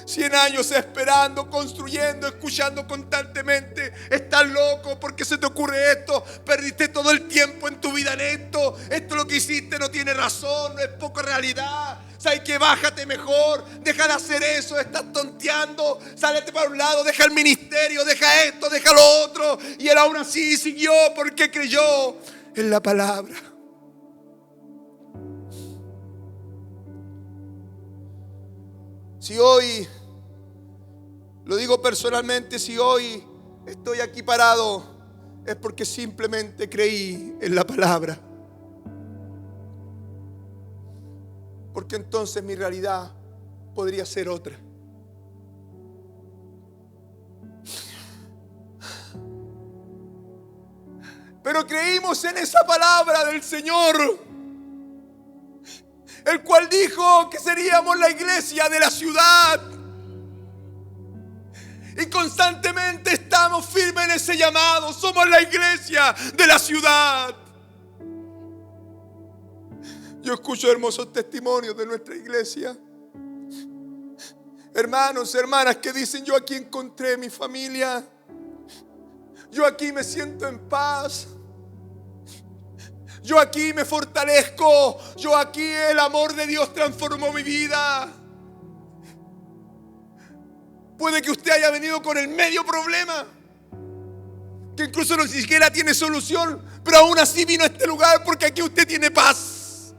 100 años esperando, construyendo, escuchando constantemente: estás loco, ¿por qué se te ocurre esto? Perdiste todo el tiempo en tu vida en esto. Esto lo que hiciste no tiene razón, no es poca realidad. ¿Sabes qué? Bájate mejor, deja de hacer eso, estás tonteando, sálete para un lado, deja el ministerio, deja esto, deja lo otro. Y él aún así siguió porque creyó en la palabra. Si hoy, lo digo personalmente, si hoy estoy aquí parado, es porque simplemente creí en la palabra. Porque entonces mi realidad podría ser otra. Pero creímos en esa palabra del Señor, el cual dijo que seríamos la iglesia de la ciudad. Y constantemente ese llamado. Somos la iglesia de la ciudad. Yo escucho hermosos testimonios de nuestra iglesia. Hermanos, hermanas que dicen: yo aquí encontré mi familia. Yo aquí me siento en paz. Yo aquí me fortalezco. Yo aquí el amor de Dios transformó mi vida. Puede que usted haya venido con el medio problema, que incluso ni siquiera tiene solución, pero aún así vino a este lugar porque aquí usted tiene paz.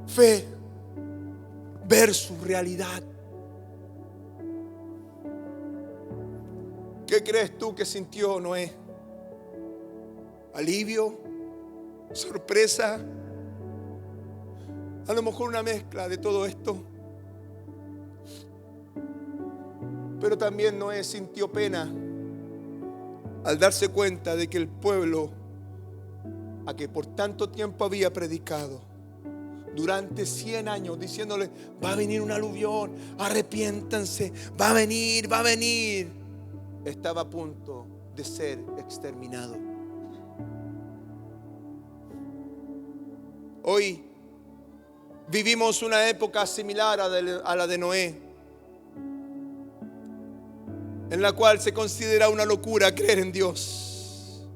Fe versus realidad. ¿Qué crees tú que sintió Noé? ¿Alivio? ¿Sorpresa? A lo mejor una mezcla de todo esto. Pero también Noé sintió pena al darse cuenta de que el pueblo a que por tanto tiempo había predicado durante 100 años diciéndole: va a venir un aluvión, arrepiéntanse, va a venir, estaba a punto de ser exterminado. Hoy vivimos una época similar a la de Noé, en la cual se considera una locura creer en Dios.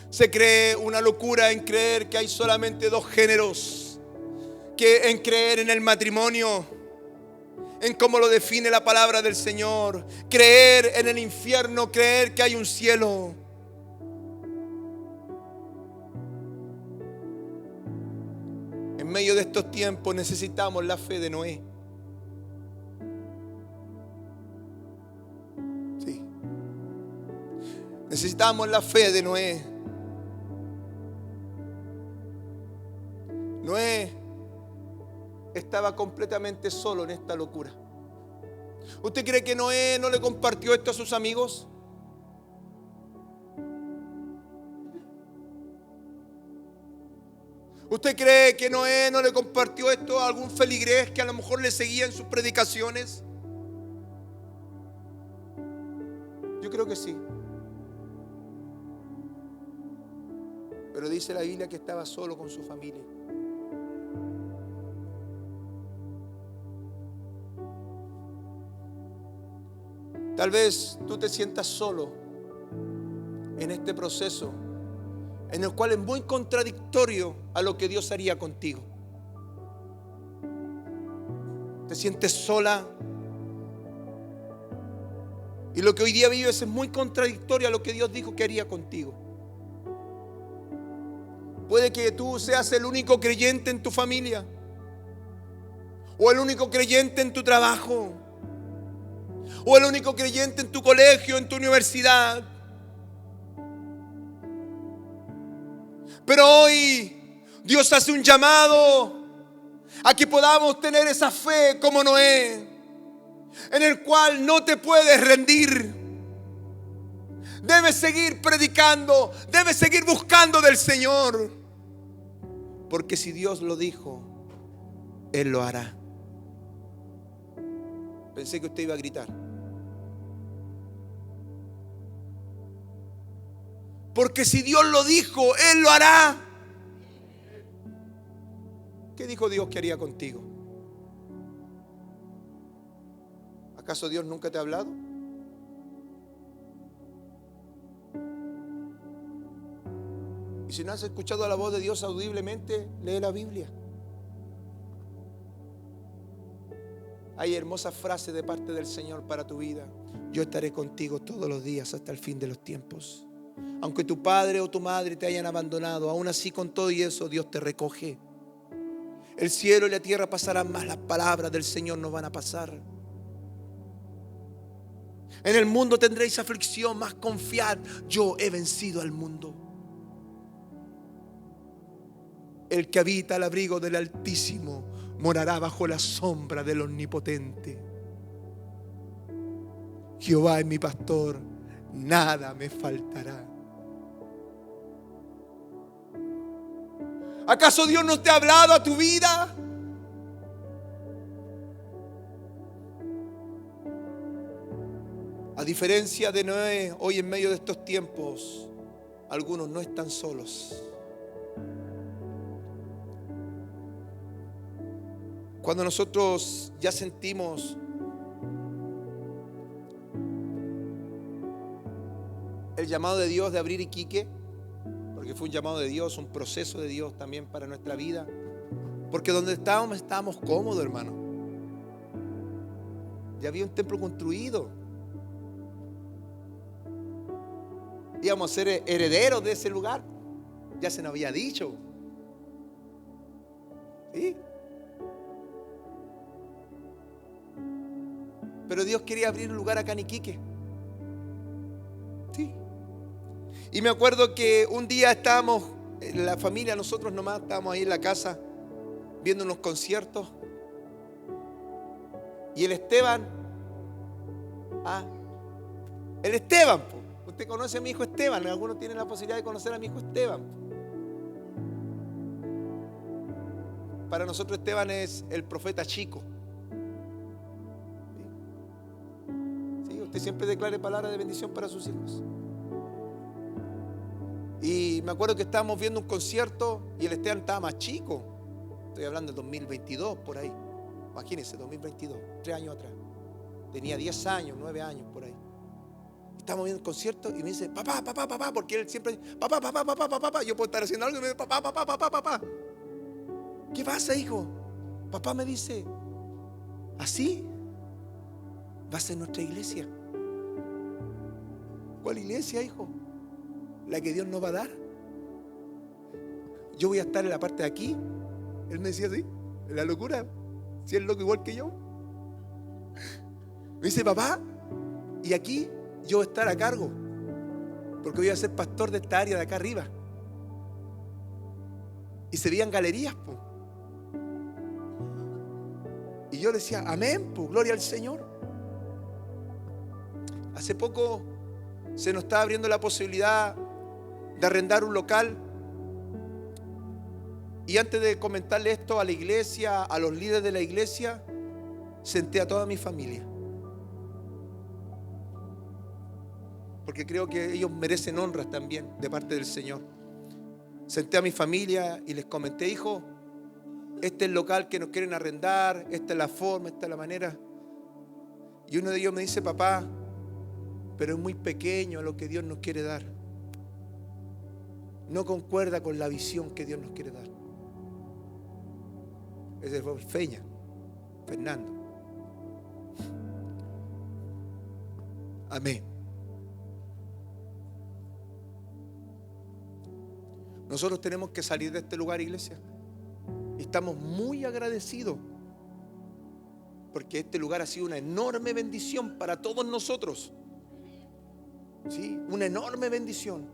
Se cree una locura en creer que hay solamente dos géneros, que en creer en el matrimonio, en cómo lo define la palabra del Señor, creer en el infierno, creer que hay un cielo. En medio de estos tiempos necesitamos la fe de Noé. Sí. Necesitamos la fe de Noé. Noé estaba completamente solo en esta locura. ¿Usted cree que Noé no le compartió esto a sus amigos? ¿Usted cree que Noé no le compartió esto a algún feligrés que a lo mejor le seguía en sus predicaciones? Yo creo que sí. Pero dice la Biblia que estaba solo con su familia. Tal vez tú te sientas solo en este proceso, en el cual es muy contradictorio a lo que Dios haría contigo. Te sientes sola y lo que hoy día vives es muy contradictorio a lo que Dios dijo que haría contigo. Puede que tú seas el único creyente en tu familia, o el único creyente en tu trabajo, o el único creyente en tu colegio, en tu universidad. Pero hoy Dios hace un llamado a que podamos tener esa fe como Noé, en el cual no te puedes rendir. Debes seguir predicando, debes seguir buscando del Señor, porque si Dios lo dijo, Él lo hará. Pensé que usted iba a gritar. Porque si Dios lo dijo, Él lo hará. ¿Qué dijo Dios que haría contigo? ¿Acaso Dios nunca te ha hablado? Y si no has escuchado la voz de Dios audiblemente, lee la Biblia. Hay hermosas frases de parte del Señor para tu vida. Yo estaré contigo todos los días hasta el fin de los tiempos. Aunque tu padre o tu madre te hayan abandonado, aún así con todo y eso Dios te recoge. El cielo y la tierra pasarán, mas las palabras del Señor no van a pasar. En el mundo tendréis aflicción, mas confiad, yo he vencido al mundo. El que habita al abrigo del Altísimo morará bajo la sombra del Omnipotente. Jehová es mi pastor, nada me faltará. ¿Acaso Dios no te ha hablado a tu vida? diferencia de Noé, hoy en medio de estos tiempos, algunos no están solos. Cuando nosotros ya sentimos el llamado de Dios de abrir Iquique, porque fue un llamado de Dios, un proceso de Dios también para nuestra vida, porque donde estábamos cómodos, hermano. Ya había un templo construido. Íbamos a ser herederos de ese lugar. Ya se nos había dicho. ¿Sí? Pero Dios quería abrir un lugar acá en Iquique. Sí. Y me acuerdo que un día estábamos, la familia, nosotros nomás, estábamos ahí en la casa viendo unos conciertos. Y el Esteban, usted conoce a mi hijo Esteban, algunos tienen la posibilidad de conocer a mi hijo Esteban. Para nosotros Esteban es el profeta chico. ¿Sí? Usted siempre declare palabras de bendición para sus hijos. Y me acuerdo que estábamos viendo un concierto y el Esteban estaba más chico. Estoy hablando del 2022, por ahí. Imagínense, 2022, 3 años atrás. Tenía 10 años, 9 años, por ahí. Estamos viendo el concierto y me dice, papá, porque él siempre dice, papá. Yo puedo estar haciendo algo y me dice, papá. ¿Qué pasa, hijo? Papá me dice, ¿así va a ser nuestra iglesia? ¿Cuál iglesia, hijo? La que Dios nos va a dar. Yo voy a estar en la parte de aquí. Él me decía así, en la locura. Si es loco igual que yo. Me dice, papá, y aquí yo voy a estar a cargo, porque voy a ser pastor de esta área de acá arriba. Y se veían galerías, po. Y yo le decía, amén, po, gloria al Señor. Hace poco se nos estaba abriendo la posibilidad de arrendar un local. Y antes de comentarle esto a la iglesia, a los líderes de la iglesia, senté a toda mi familia. Porque creo que ellos merecen honras también de parte del Señor. Senté a mi familia y les comenté, hijo, este es el local que nos quieren arrendar, esta es la forma, esta es la manera. Y uno de ellos me dice, papá, pero es muy pequeño lo que Dios nos quiere dar. No concuerda con la visión que Dios nos quiere dar. Ese fue Fernando. Amén. Nosotros tenemos que salir de este lugar, iglesia. Y estamos muy agradecidos porque este lugar ha sido una enorme bendición para todos nosotros. Sí, una enorme bendición.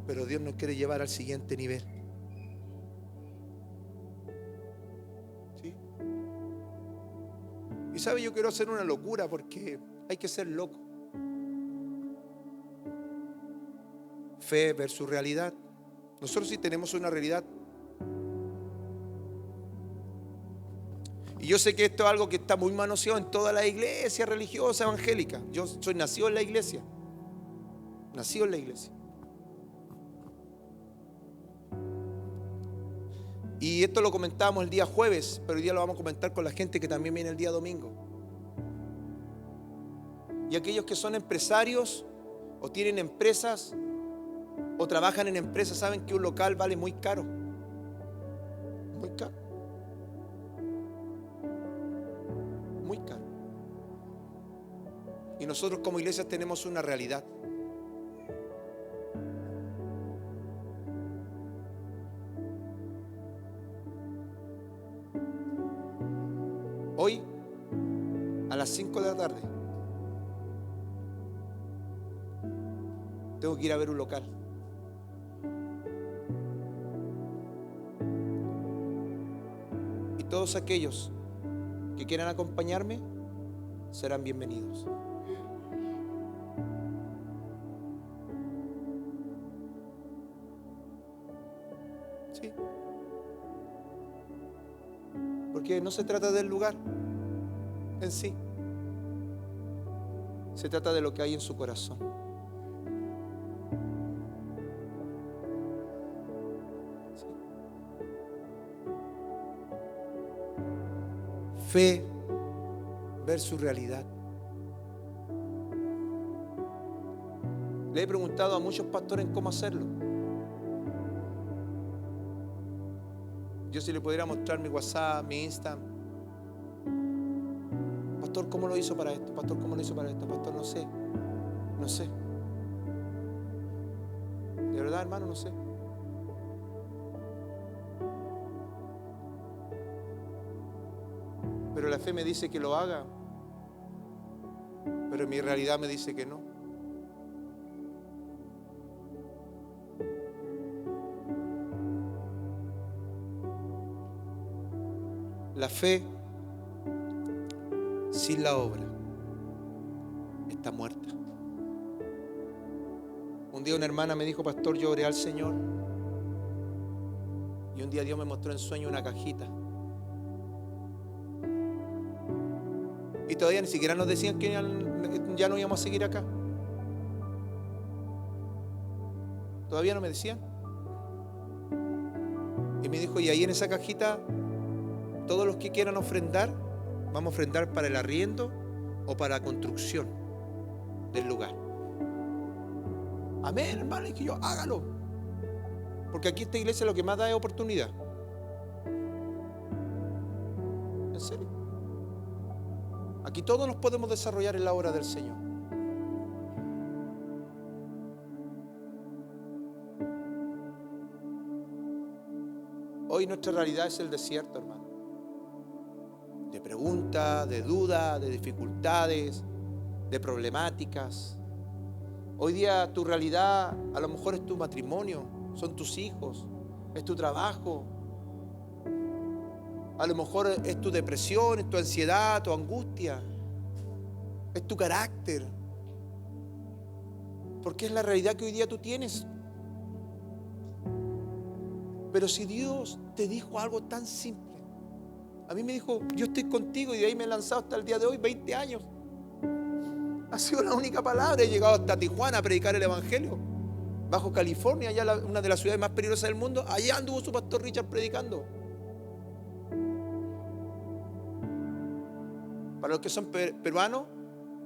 Pero Dios nos quiere llevar al siguiente nivel. ¿Sí? Y sabe, yo quiero hacer una locura porque hay que ser loco. Fe versus realidad. Nosotros sí tenemos una realidad. Y yo sé que esto es algo que está muy manoseado en toda la iglesia religiosa evangélica. Yo soy nacido en la iglesia. Nacido en la iglesia. Y esto lo comentábamos el día jueves, pero hoy día lo vamos a comentar con la gente que también viene el día domingo. Y aquellos que son empresarios o tienen empresas o trabajan en empresas saben que un local vale muy caro. Muy caro. Muy caro. Y nosotros como iglesia tenemos una realidad. Hoy, a las 5 de la tarde, tengo que ir a ver un local. Y todos aquellos que quieran acompañarme serán bienvenidos. Sí. Porque no se trata del lugar en sí. Se trata de lo que hay en su corazón. ¿Sí? Fe versus realidad. Le he preguntado a muchos pastores cómo hacerlo. Yo si le pudiera mostrar mi WhatsApp, mi Insta. Pastor, ¿cómo lo hizo para esto? Pastor, ¿cómo lo hizo para esto? Pastor, no sé. No sé. De verdad, hermano, no sé. Pero la fe me dice que lo haga. Pero mi realidad me dice que no. La fe sin la obra está muerta. Un día una hermana me dijo: pastor, yo oré al Señor y un día Dios me mostró en sueño una cajita. Y todavía ni siquiera nos decían que ya no íbamos a seguir acá. Todavía no me decían. Y me dijo: y ahí en esa cajita, todos los que quieran ofrendar, vamos a ofrendar para el arriendo o para la construcción del lugar. Amén, hermano. Y que yo, hágalo. Porque aquí esta iglesia lo que más da es oportunidad. En serio. Aquí todos nos podemos desarrollar en la obra del Señor. Hoy nuestra realidad es el desierto, hermano. De preguntas, de dudas, de dificultades, de problemáticas. Hoy día tu realidad a lo mejor es tu matrimonio, son tus hijos, es tu trabajo. A lo mejor es tu depresión, es tu ansiedad, tu angustia, es tu carácter. Porque es la realidad que hoy día tú tienes. Pero si Dios te dijo algo tan simple, a mí me dijo: yo estoy contigo, y de ahí me he lanzado hasta el día de hoy, 20 años. Ha sido la única palabra. He llegado hasta Tijuana a predicar el evangelio. Bajo California, allá una de las ciudades más peligrosas del mundo. Allá anduvo su pastor Richard predicando. Para los que son peruanos,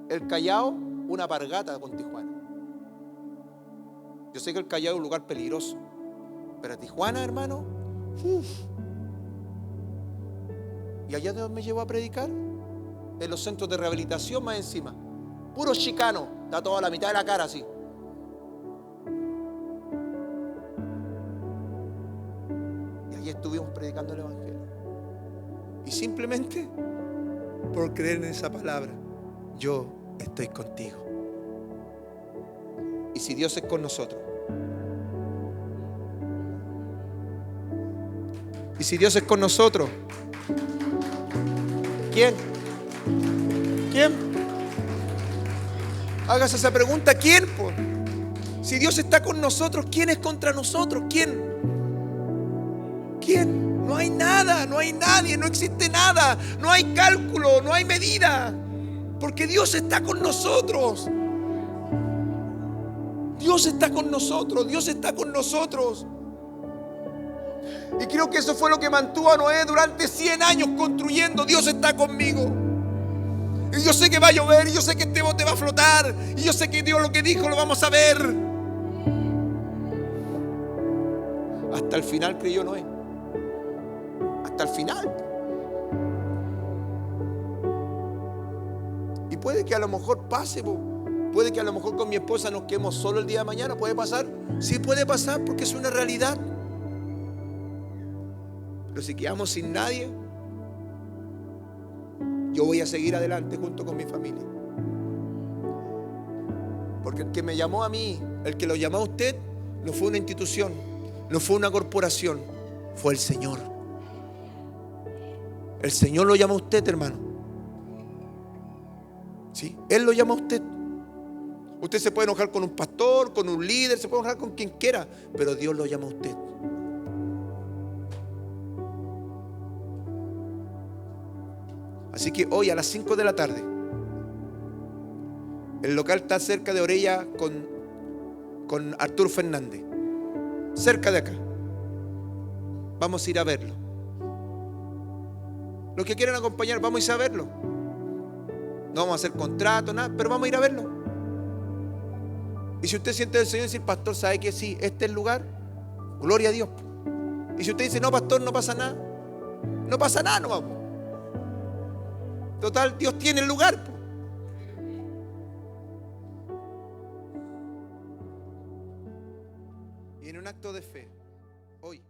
el Callao, una alpargata con Tijuana. Yo sé que el Callao es un lugar peligroso, pero Tijuana, hermano, ¿y allá de dónde me llevó a predicar? En los centros de rehabilitación más encima. Puro chicano, está toda la mitad de la cara así. Y allí estuvimos predicando el evangelio. Y simplemente por creer en esa palabra, yo estoy contigo. Y si Dios es con nosotros, y si Dios es con nosotros, ¿quién? Hágase esa pregunta: ¿quién? Si Dios está con nosotros, ¿quién es contra nosotros? ¿Quién? No hay nada, no hay nadie, no existe nada, no hay cálculo, no hay medida, porque Dios está con nosotros. Dios está con nosotros, Dios está con nosotros. Y creo que eso fue lo que mantuvo a Noé durante 100 años construyendo: Dios está conmigo. Y yo sé que va a llover, y yo sé que este bote va a flotar, y yo sé que Dios lo que dijo lo vamos a ver. Hasta el final creyó Noé. Hasta el final. Y puede que a lo mejor pase, puede que a lo mejor con mi esposa nos quedemos solo el día de mañana. ¿Puede pasar? Sí, puede pasar, porque es una realidad. Pero si quedamos sin nadie, yo voy a seguir adelante junto con mi familia. Porque el que me llamó a mí, el que lo llamó a usted, no fue una institución, no fue una corporación, fue el Señor. El Señor lo llama a usted, hermano. ¿Sí? Él lo llama a usted. Usted se puede enojar con un pastor, con un líder, se puede enojar con quien quiera, pero Dios lo llama a usted. Así que hoy a las 5 de la tarde, El local está cerca de Orella con Arturo Fernández. Cerca de acá. Vamos a ir a verlo. Los que quieran acompañar, vamos a ir a verlo. No vamos a hacer contrato, nada, pero vamos a ir a verlo. Y si usted siente del Señor decir, pastor, ¿sabe que sí? Este es el lugar. Gloria a Dios. Y si usted dice, no, pastor, no pasa nada. No pasa nada, no vamos. Total, Dios tiene el lugar. Y en un acto de fe, hoy